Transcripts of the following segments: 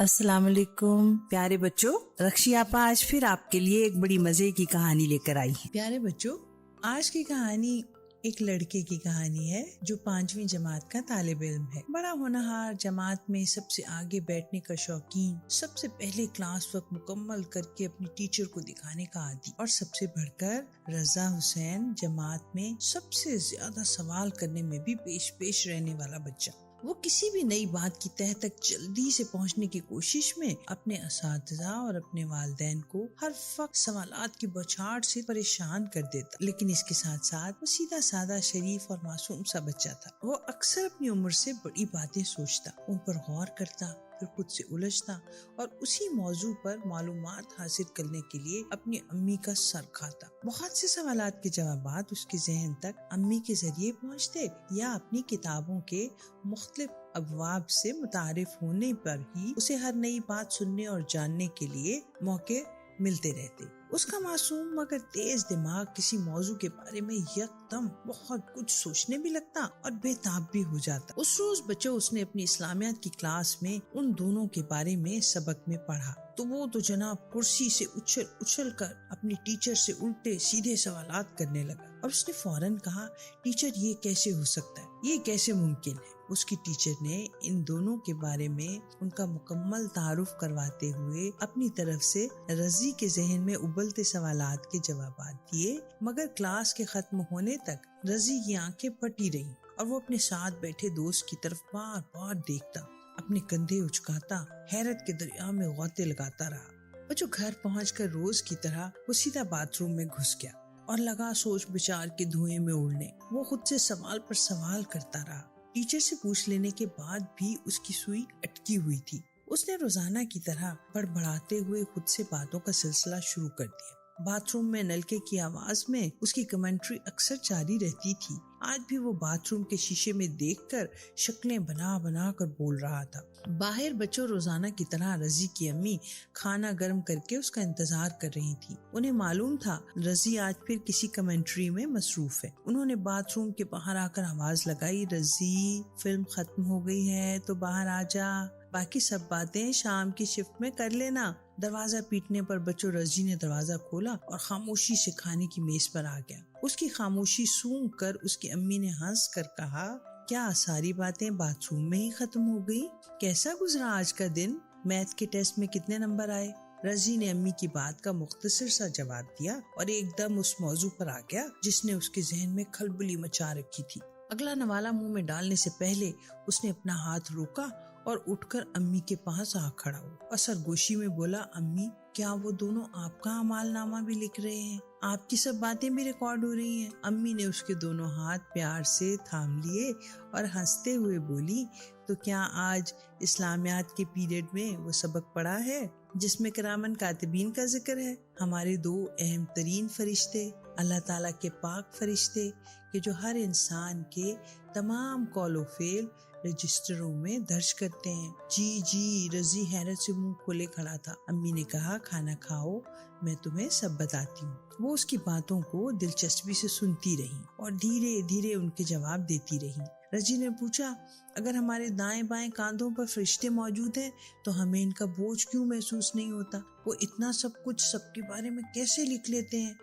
السلام علیکم پیارے بچوں، رکشی آپا آج پھر آپ کے لیے ایک بڑی مزے کی کہانی لے کر آئی ہیں۔ پیارے بچوں، آج کی کہانی ایک لڑکے کی کہانی ہے جو 5ویں جماعت کا طالب علم ہے۔ بڑا ہونہار، جماعت میں سب سے آگے بیٹھنے کا شوقین، سب سے پہلے کلاس وقت مکمل کر کے اپنی ٹیچر کو دکھانے کا عادی، اور سب سے بڑھ کر رضا حسین جماعت میں سب سے زیادہ سوال کرنے میں بھی پیش رہنے والا بچہ۔ وہ کسی بھی نئی بات کی تہہ تک جلدی سے پہنچنے کی کوشش میں اپنے اساتذہ اور اپنے والدین کو ہر وقت سوالات کی بوچھاڑ سے پریشان کر دیتا، لیکن اس کے ساتھ ساتھ وہ سیدھا سادہ، شریف اور معصوم سا بچہ تھا۔ وہ اکثر اپنی عمر سے بڑی باتیں سوچتا، ان پر غور کرتا، پھر خود سے الجھتا اور اسی موضوع پر معلومات حاصل کرنے کے لیے اپنی امی کا سر کھاتا۔ بہت سے سوالات کے جوابات اس کے ذہن تک امی کے ذریعے پہنچتے یا اپنی کتابوں کے مختلف ابواب سے متعارف ہونے پر ہی اسے ہر نئی بات سننے اور جاننے کے لیے موقع ملتے رہتے۔ اس کا معصوم مگر تیز دماغ کسی موضوع کے بارے میں یکدم بہت کچھ سوچنے بھی لگتا اور بے تاب بھی ہو جاتا۔ اس روز بچوں اس نے اپنی اسلامیات کی کلاس میں ان دونوں کے بارے میں سبق میں پڑھا تو وہ تو جناب کرسی سے اچھل کر اپنی ٹیچر سے الٹے سیدھے سوالات کرنے لگا، اور اس نے فوراً کہا، ٹیچر یہ کیسے ہو سکتا ہے، یہ کیسے ممکن ہے؟ اس کی ٹیچر نے ان دونوں کے بارے میں ان کا مکمل تعارف کرواتے ہوئے اپنی طرف سے رضی کے ذہن میں ابلتے سوالات کے جوابات دیے، مگر کلاس کے ختم ہونے تک رضی کی آنکھیں پھٹی رہیں اور وہ اپنے ساتھ بیٹھے دوست کی طرف بار بار دیکھتا، اپنے کندھے اچکاتا، حیرت کے دریا میں غوطے لگاتا رہا۔ بچوں، گھر پہنچ کر روز کی طرح وہ سیدھا باتھ روم میں گھس گیا اور لگا سوچ بچار کے دھوئیں میں اڑنے۔ وہ خود سے سوال پر سوال کرتا رہا۔ ٹیچر سے پوچھ لینے کے بعد بھی اس کی سوئی اٹکی ہوئی تھی۔ اس نے روزانہ کی طرح بڑبڑاتے ہوئے خود سے باتوں کا سلسلہ شروع کر دیا۔ باتھ روم میں نلکے کی آواز میں اس کی کمنٹری اکثر جاری رہتی تھی۔ آج بھی وہ باتھ روم کے شیشے میں دیکھ کر شکلیں بنا کر بول رہا تھا۔ باہر بچوں روزانہ کی طرح رضی کی امی کھانا گرم کر کے اس کا انتظار کر رہی تھی۔ انہیں معلوم تھا رضی آج پھر کسی کمنٹری میں مصروف ہے۔ انہوں نے باتھ روم کے باہر آ کر آواز لگائی، رضی فلم ختم ہو گئی ہے تو باہر آ جا، باقی سب باتیں شام کی شفٹ میں کر لینا۔ دروازہ پیٹنے پر بچوں رضی نے دروازہ کھولا اور خاموشی سے کھانے کی میز پر آ گیا۔ اس کی خاموشی سونگ کر اس کی امی نے ہنس کر کہا، کیا ساری باتیں باتھ روم میں ہی ختم ہو گئی؟ کیسا گزرا آج کا دن؟ میتھ کے ٹیسٹ میں کتنے نمبر آئے؟ رضی نے امی کی بات کا مختصر سا جواب دیا اور ایک دم اس موضوع پر آ گیا جس نے اس کے ذہن میں کھلبلی مچا رکھی تھی۔ اگلا نوالا منہ میں ڈالنے سے پہلے اس نے اپنا ہاتھ روکا اور اٹھ کر امی کے پاس آ کھڑا ہوا اور سرگوشی میں بولا، امی، کیا وہ دونوں آپ کا اعمال نامہ بھی لکھ رہے ہیں؟ آپ کی سب باتیں بھی ریکارڈ ہو رہی ہیں؟ امی نے اس کے دونوں ہاتھ پیار سے تھام لیے اور ہنستے ہوئے بولی، تو کیا آج اسلامیات کے پیریڈ میں وہ سبق پڑھا ہے جس میں کرامن کاتبین کا ذکر ہے؟ ہمارے دو اہم ترین فرشتے، اللہ تعالیٰ کے پاک فرشتے کہ جو ہر انسان کے تمام قول و فعل رجسٹروں میں درج کرتے ہیں۔ جی رضی حیرت سے منہ کھولے کھڑا تھا۔ امی نے کہا، کھانا کھاؤ، میں تمہیں سب بتاتی ہوں۔ وہ اس کی باتوں کو دلچسپی سے سنتی رہی اور دھیرے دھیرے ان کے جواب دیتی رہی۔ رضی نے پوچھا، اگر ہمارے دائیں بائیں کاندھوں پر فرشتے موجود ہیں تو ہمیں ان کا بوجھ کیوں محسوس نہیں ہوتا؟ وہ اتنا سب کچھ سب کے بارے میں کیسے لکھ لیتے ہیں؟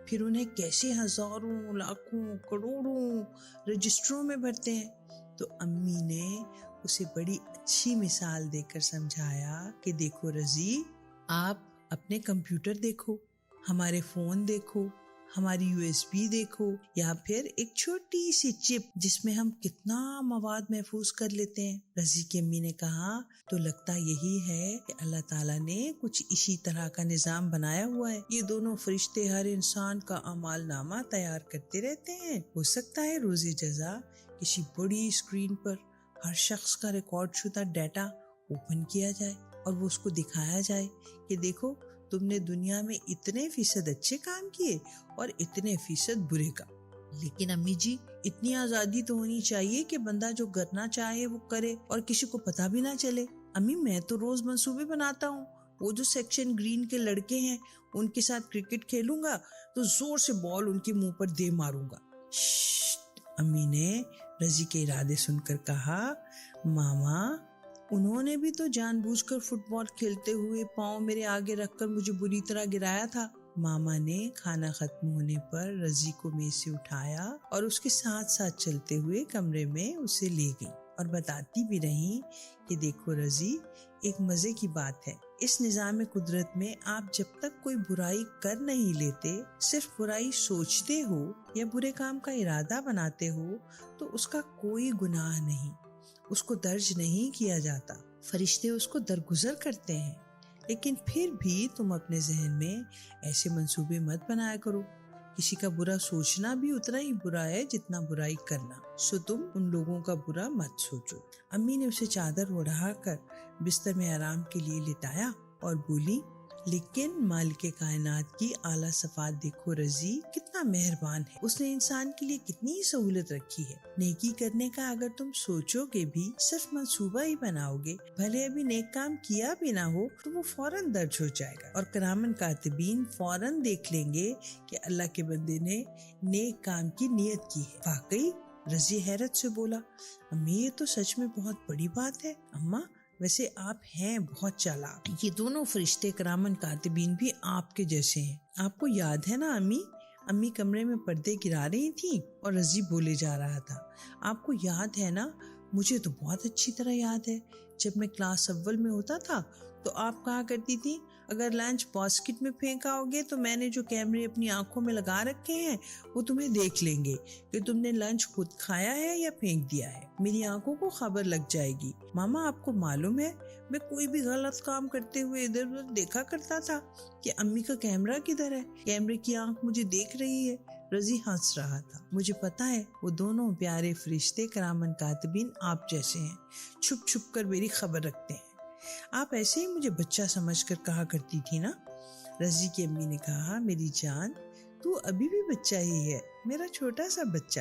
پھر انہیں کیسے ہزاروں، لاکھوں، کروڑوں رجسٹروں میں بھرتے ہیں؟ تو امی نے اسے بڑی اچھی مثال دے کر سمجھایا کہ دیکھو رضی، آپ اپنے کمپیوٹر دیکھو، ہمارے فون دیکھو، ہماری USB دیکھو، یا پھر ایک چھوٹی سی چپ جس میں ہم کتنا مواد محفوظ کر لیتے ہیں۔ رضی کی امی نے کہا، تو لگتا یہی ہے کہ اللہ تعالیٰ نے کچھ اسی طرح کا نظام بنایا ہوا ہے۔ یہ دونوں فرشتے ہر انسان کا اعمال نامہ تیار کرتے رہتے ہیں۔ ہو سکتا ہے روز جزا کسی بڑی اسکرین پر ہر شخص کا ریکارڈ شدہ ڈیٹا اوپن کیا جائے اور وہ اس کو دکھایا جائے کہ دیکھو، تم نے دنیا میں اتنے فیصد اچھے کام کیے اور اتنے فیصد برے کام۔ لیکن امی جی، اتنی آزادی تو ہونی چاہیے کہ بندہ جو کرنا چاہے وہ کرے اور کسی کو پتہ بھی نہ چلے۔ امی، میں تو روز منصوبے بناتا ہوں، وہ جو سیکشن گرین کے لڑکے ہیں ان کے ساتھ کرکٹ کھیلوں گا تو زور سے بال ان کے منہ پر دے ماروں گا۔ امی نے رضی کے ارادے سن کر کہا، ماما، انہوں نے بھی تو جان بوجھ کر فٹ بال کھیلتے ہوئے پاؤں میرے آگے رکھ کر مجھے بری طرح گرایا تھا۔ ماما نے کھانا ختم ہونے پر رضی کو میز سے اٹھایا اور اس کے ساتھ ساتھ چلتے ہوئے کمرے میں اسے لے گئی اور بتاتی بھی رہی کہ دیکھو رضی، ایک مزے کی بات ہے، اس نظام قدرت میں آپ جب تک کوئی برائی کر نہیں لیتے، صرف برائی سوچتے ہو یا برے کام کا ارادہ بناتے ہو تو اس کا کوئی گناہ نہیں، اس کو درج نہیں کیا جاتا، فرشتے اس کو درگزر کرتے ہیں۔ لیکن پھر بھی تم اپنے ذہن میں ایسے منصوبے مت بنایا کرو، کسی کا برا سوچنا بھی اتنا ہی برا ہے جتنا برائی کرنا، سو تم ان لوگوں کا برا مت سوچو۔ امی نے اسے چادر اڑا کر بستر میں آرام کے لیے لٹایا اور بولی، لیکن مالک کائنات کی اعلیٰ صفات دیکھو رضی، کتنا مہربان ہے، اس نے انسان کے لیے کتنی سہولت رکھی ہے۔ نیکی کرنے کا اگر تم سوچو گے بھی، صرف منصوبہ ہی بناؤ گے، بھلے ابھی نیک کام کیا بھی نہ ہو تو وہ فوراً درج ہو جائے گا اور کرامن کاتبین فوراً دیکھ لیں گے کہ اللہ کے بندے نے نیک کام کی نیت کی ہے۔ واقعی؟ رضی حیرت سے بولا، امی یہ تو سچ میں بہت بڑی بات ہے۔ اماں ویسے آپ ہیں بہت چالاک، یہ دونوں فرشتے کرامن کاتبین بھی آپ کے جیسے ہیں۔ آپ کو یاد ہے نا امی؟ امی کمرے میں پردے گرا رہی تھی اور رضی بولے جا رہا تھا، آپ کو یاد ہے نا؟ مجھے تو بہت اچھی طرح یاد ہے، جب میں کلاس اول میں ہوتا تھا تو آپ کہا کرتی تھی، اگر لنچ باسکٹ میں پھینکا ہوگے تو میں نے جو کیمرے اپنی آنکھوں میں لگا رکھے ہیں وہ تمہیں دیکھ لیں گے کہ تم نے لنچ خود کھایا ہے یا پھینک دیا ہے، میری آنکھوں کو خبر لگ جائے گی۔ ماما آپ کو معلوم ہے میں کوئی بھی غلط کام کرتے ہوئے ادھر ادھر دیکھا کرتا تھا کہ امی کا کیمرہ کدھر ہے، کیمرے کی آنکھ مجھے دیکھ رہی ہے۔ رضی ہنس رہا تھا، مجھے پتا ہے وہ دونوں پیارے فرشتے کرامن کاتبین آپ جیسے ہیں، چھپ چھپ کر میری خبر رکھتے ہیں۔ آپ ایسے ہی مجھے بچہ سمجھ کر کہا کرتی تھی نا؟ رضی کی امی نے کہا، میری جان تو ابھی بھی بچہ ہی ہے، میرا چھوٹا سا بچہ۔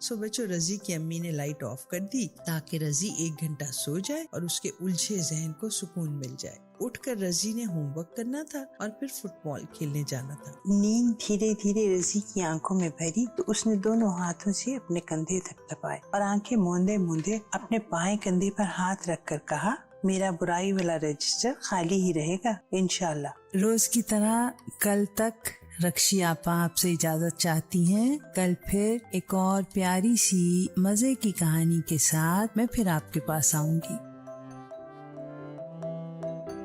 سو بچوں، رضی کی امی نے لائٹ آف کر دی تاکہ رضی 1 گھنٹہ سو جائے اور اس کے الجھے ذہن کو سکون مل جائے۔ اٹھ کر رضی نے ہوم ورک کرنا تھا اور پھر فٹ بال کھیلنے جانا تھا۔ نیند دھیرے دھیرے رضی کی آنکھوں میں بھری تو اس نے دونوں ہاتھوں سے اپنے کندھے تھپتھپائے اور آنکھیں موندے موندے اپنے بائیں کندھے پر ہاتھ رکھ کر کہا، میرا برائی والا رجسٹر خالی ہی رہے گا انشاءاللہ۔ روز کی طرح کل تک رکشی آپا آپ سے اجازت چاہتی ہیں۔ کل پھر ایک اور پیاری سی مزے کی کہانی کے ساتھ میں پھر آپ کے پاس آؤں گی۔